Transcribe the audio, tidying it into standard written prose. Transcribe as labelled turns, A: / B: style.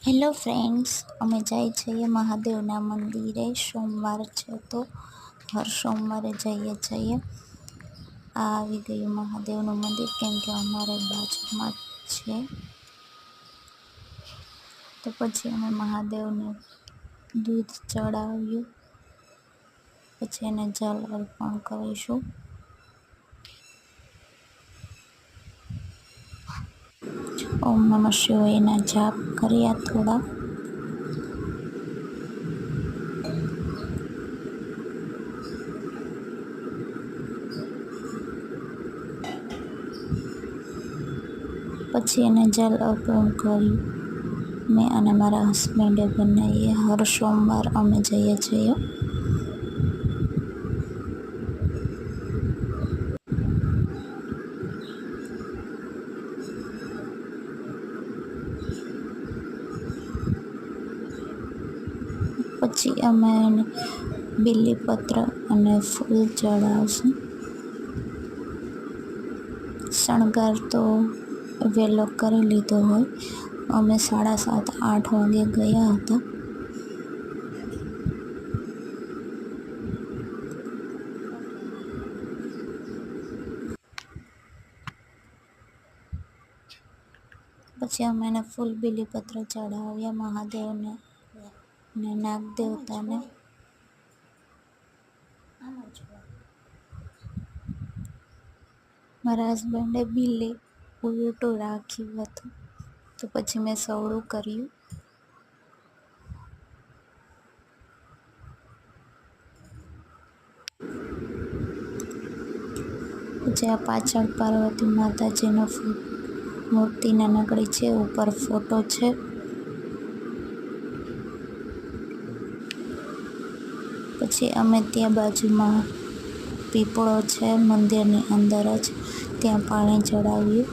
A: Hello friends, અમે જાય છીએ મહાદેવના મંદિરે. સોમવાર છે તો હર સોમવારે જઈએ છીએ. આ આવી ગયું મહાદેવનું મંદિર, કેમ કે અમારે બાજુમાં જ છે. તો પછી અમે મહાદેવને દૂધ ચડાવ્યું, પછી એને જલ અર્પણ કરીશું. ઓમ નમઃ શિવાયના જાપ કર્યા થોડા. પછી એને જલ અર્પણ કર્યું. મેં અને મારા હસબન્ડે બનાવીએ. હર સોમવાર અમે જઈએ છીએ. પછી અમે એને બીલીપત્ર અને ફૂલ ચડાવશું. શણગાર તો વહેલો કરી લીધો હોય. અમે 7:30-8 વાગે ગયા હતા. પછી અમે એને ફૂલ બીલીપત્ર ચડાવ્યા મહાદેવને ને નાગ દેવતાને. મારા હસબન્ડે બીલી ઉલટું રાખ્યું હતું, તો પછી મેં સવળું કર્યું. પછી આ પાછળ પાર્વતી માતાજીનો મૂર્તિ નાનકડી છે, ઉપર ફોટો છે. પછી અમે ત્યાં બાજુમાં પીપળો છે મંદિરની અંદર જ, ત્યાં પાણી ચડાવ્યું.